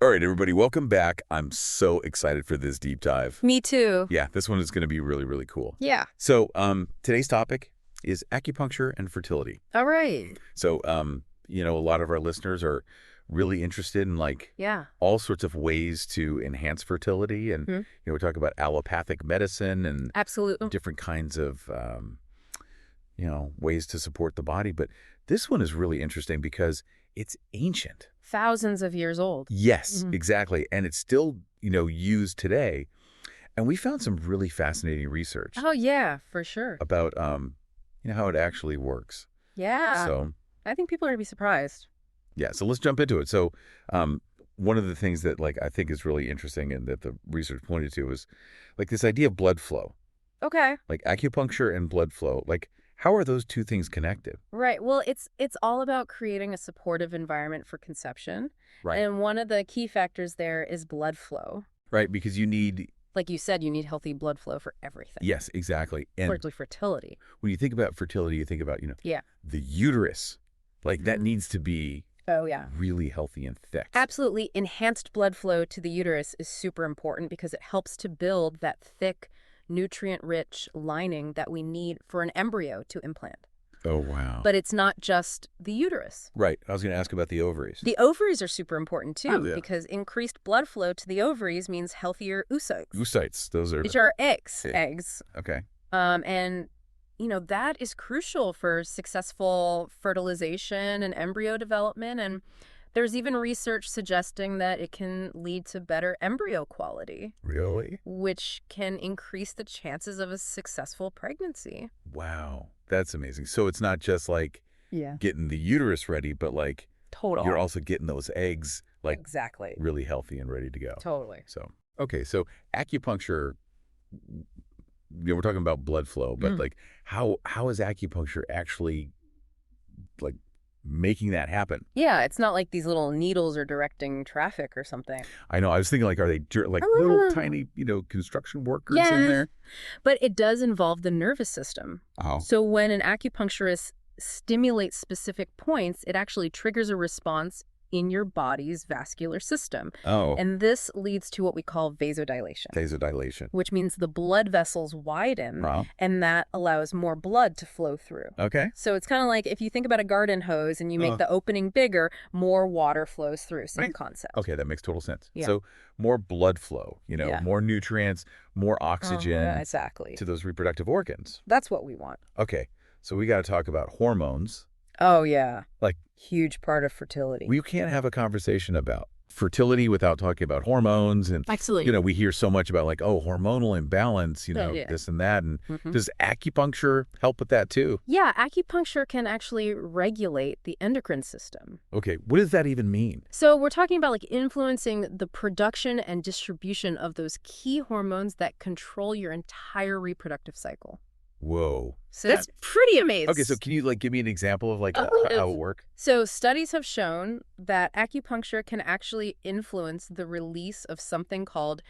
All right, everybody, welcome back. I'm so excited for this deep dive. Me too. Yeah, this one is going to be really, really cool. Yeah. So today's topic is acupuncture and fertility. All right. So, a lot of our listeners are really interested in Yeah. all sorts of ways to enhance fertility. And, we talk about allopathic medicine and Absolutely. different kinds of, ways to support the body. But this one is really interesting because it's ancient. Thousands of years old. Yes, exactly. And it's still, used today. And we found some really fascinating research Oh, yeah, for sure. about, how it actually works. Yeah. So, I think people are going to be surprised. yeah, so let's jump into it. So, one of the things that, I think is really interesting and that the research pointed to is, this idea of blood flow. Okay. Like acupuncture and blood flow. How are those two things connected? Right. Well, it's all about creating a supportive environment for conception. Right. And one of the key factors there is blood flow. Right, because you need... Like you said, you need healthy blood flow for everything. Yes, exactly. And particularly fertility. when you think about fertility, you think about, Yeah. the uterus. That needs to be Oh, yeah. really healthy and thick. Absolutely. Enhanced blood flow to the uterus is super important because it helps to build that thick, nutrient-rich lining that we need for an embryo to implant. Oh, wow. But it's not just the uterus. Right. I was going to ask about the ovaries. The ovaries are super important, too, Oh, yeah. because increased blood flow to the ovaries means healthier oocytes. Oocytes. Those are... Which are eggs. Yeah. Eggs. Okay. And, that is crucial for successful fertilization and embryo development. And there's even research suggesting that it can lead to better embryo quality. Really? Which can increase the chances of a successful pregnancy. Wow. That's amazing. So it's not just Yeah. getting the uterus ready, but Total. you're also getting those eggs Exactly. really healthy and ready to go. Totally. So, okay. So acupuncture, we're talking about blood flow, but how is acupuncture actually making that happen? Yeah, it's not like these little needles are directing traffic or something. I know. I was thinking are they little tiny, construction workers in there? But it does involve the nervous system. Oh. So when an acupuncturist stimulates specific points, it actually triggers a response in your body's vascular system. Oh. And this leads to what we call vasodilation. Vasodilation. Which means the blood vessels widen, Wow. and that allows more blood to flow through. Okay. So it's kind of like if you think about a garden hose and you make the opening bigger, more water flows through. Same concept. Okay, that makes total sense. Yeah. So more blood flow, more nutrients, more oxygen exactly. to those reproductive organs. That's what we want. Okay, so we got to talk about hormones. Oh, yeah. Like, huge part of fertility. We can't have a conversation about fertility without talking about hormones. And, Absolutely. We hear so much about hormonal imbalance, this and that. And does acupuncture help with that too? Yeah, acupuncture can actually regulate the endocrine system. Okay, what does that even mean? So we're talking about influencing the production and distribution of those key hormones that control your entire reproductive cycle. Whoa. So that's pretty amazing. Okay, so can you give me an example of how it works? So studies have shown that acupuncture can actually influence the release of something called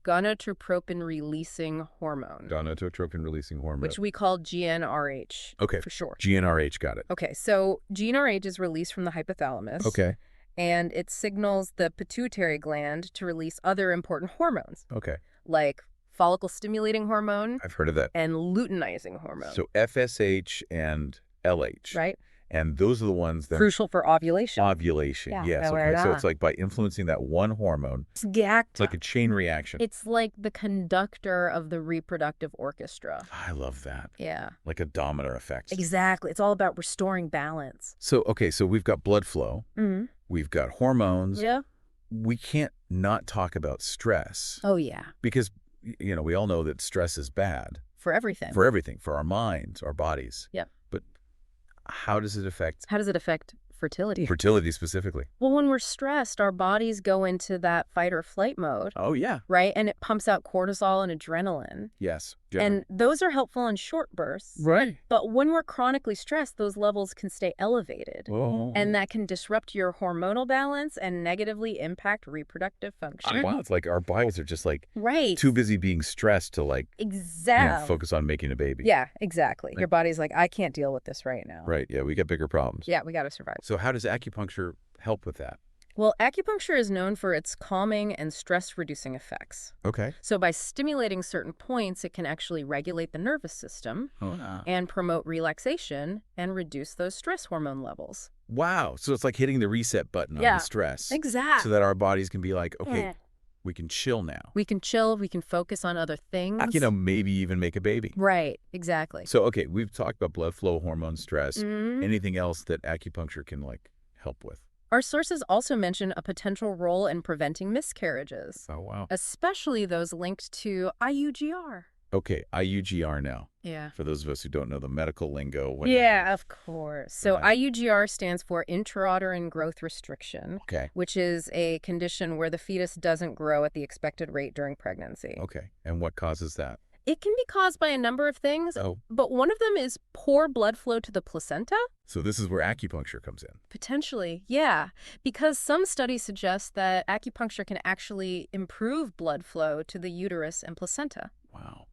gonadotropin-releasing hormone. Gonadotropin-releasing hormone. Which we call GnRH. Okay. For short. GnRH, got it. Okay, so GnRH is released from the hypothalamus. Okay. And it signals the pituitary gland to release other important hormones. Okay. Like follicle-stimulating hormone. I've heard of that. And luteinizing hormone. So FSH and LH. Right. And those are the ones that... Crucial for ovulation. Ovulation, yes. Okay. So it's by influencing that one hormone. Exactly. It's like a chain reaction. It's like the conductor of the reproductive orchestra. I love that. Yeah. Like a domino effect. Exactly. It's all about restoring balance. So, okay, so we've got blood flow. Mm-hmm. We've got hormones. Yeah. We can't not talk about stress. Oh, yeah. Because... we all know that stress is bad. For everything. For everything. For our minds, our bodies. Yep. But how does it affect... How does it affect fertility? Fertility specifically. Well, when we're stressed, our bodies go into that fight or flight mode. Oh, yeah. Right? And it pumps out cortisol and adrenaline. Yes. And those are helpful in short bursts. Right. But when we're chronically stressed, those levels can stay elevated. Whoa. And that can disrupt your hormonal balance and negatively impact reproductive function. Wow, it's like our bodies are just right. too busy being stressed to exactly. Focus on making a baby. Yeah, exactly. Your body's like, I can't deal with this right now. Right. Yeah, we got bigger problems. Yeah, we got to survive. So how does acupuncture help with that? Well, acupuncture is known for its calming and stress-reducing effects. Okay. So by stimulating certain points, it can actually regulate the nervous system Oh. and promote relaxation and reduce those stress hormone levels. Wow. So it's like hitting the reset button on the Yeah, stress so exactly. that our bodies can be like, okay, Yeah. we can chill now. We can chill, we can focus on other things. Maybe even make a baby. Right, exactly. So, okay, we've talked about blood flow, hormone, stress. Mhm. Anything else that acupuncture can like help with? Our sources also mention a potential role in preventing miscarriages, Oh, wow. especially those linked to IUGR. Okay, IUGR now. Yeah. For those of us who don't know the medical lingo. Yeah, of course. So Right. IUGR stands for intrauterine growth restriction, Okay. which is a condition where the fetus doesn't grow at the expected rate during pregnancy. Okay. And what causes that? It can be caused by a number of things, Oh, but one of them is poor blood flow to the placenta. so this is where acupuncture comes in. Potentially, yeah, because some studies suggest that acupuncture can actually improve blood flow to the uterus and placenta. Wow.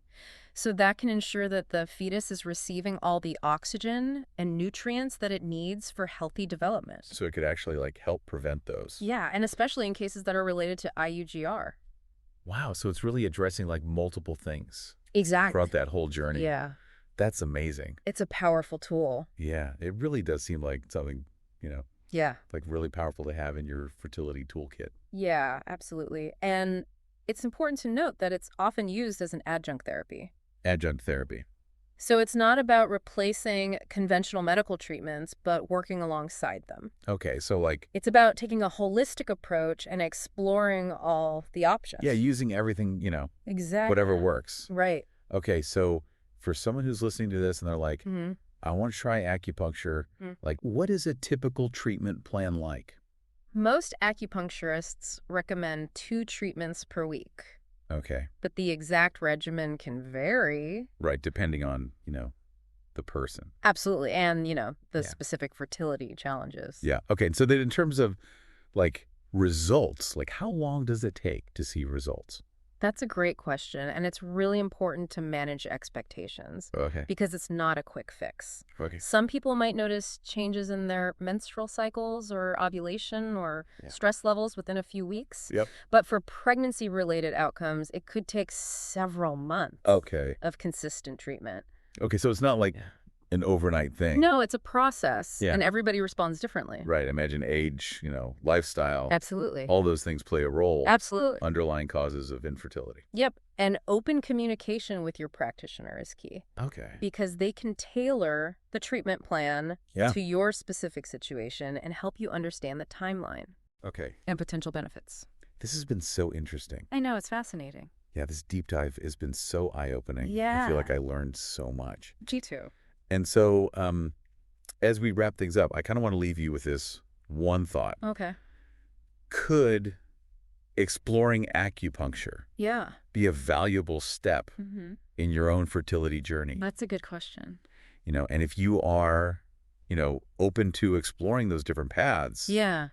So that can ensure that the fetus is receiving all the oxygen and nutrients that it needs for healthy development. So it could actually like help prevent those. Yeah, and especially in cases that are related to IUGR. Wow. So it's really addressing like multiple things Exactly. throughout that whole journey. Yeah, That's amazing. it's a powerful tool. Yeah. It really does seem like something, Yeah. like really powerful to have in your fertility toolkit. Yeah, absolutely. And it's important to note that it's often used as an adjunct therapy. Adjunct therapy. So it's not about replacing conventional medical treatments, but working alongside them. Okay. So like, It's about taking a holistic approach and exploring all the options. yeah, using everything, Exactly. whatever works. Right. Okay. So for someone who's listening to this and they're like, Hmm. I want to try acupuncture, like what is a typical treatment plan like? Most acupuncturists recommend 2 treatments per week, Okay. but the exact regimen can vary. Right. Depending on, the person. Absolutely. And, the Yeah. specific fertility challenges. Yeah. Okay. And so then in terms of like results, like how long does it take to see results? That's a great question, and it's really important to manage expectations Okay. because it's not a quick fix. Okay. Some people might notice changes in their menstrual cycles or ovulation or Yeah. stress levels within a few weeks. Yep. But for pregnancy-related outcomes, it could take several months Okay. of consistent treatment. Okay. So it's not like Yeah. an overnight thing. No, it's a process, Yeah. and everybody responds differently. Right. Imagine age, lifestyle, Absolutely. all those things play a role. Absolutely. Underlying causes of infertility. Yep. And open communication with your practitioner is key Okay. because they can tailor the treatment plan Yeah. to your specific situation and help you understand the timeline Okay. and potential benefits. This has been so interesting. I know, it's fascinating. Yeah, this deep dive has been so eye-opening. I Yeah. feel like I learned so much. G2. And so as we wrap things up, I kind of want to leave you with this one thought. Okay. Could exploring acupuncture Yeah. be a valuable step Mm-hmm. in your own fertility journey? That's a good question. And if you are, open to exploring those different paths, Yeah.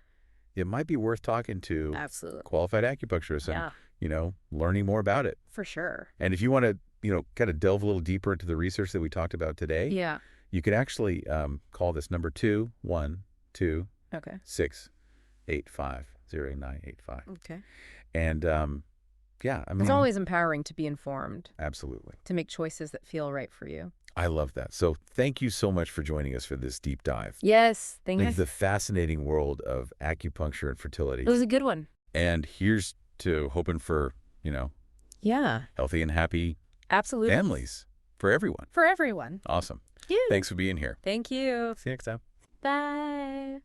it might be worth talking to Absolutely. qualified acupuncturists Yeah, and, learning more about it. for sure. And if you want to, kind of delve a little deeper into the research that we talked about today, Yeah. you can actually call this number 212-685-0985. Okay. And yeah, I mean, It's always empowering to be informed, absolutely. to make choices that feel right for you. I love that. So thank you so much for joining us for this deep dive Yes. Thank into you. the fascinating world of acupuncture and fertility. It was a good one. And here's to hoping for, Yeah. healthy and happy Absolutely. families for everyone. For everyone. Awesome. Yeah. Thanks for being here. Thank you. See you next time. Bye.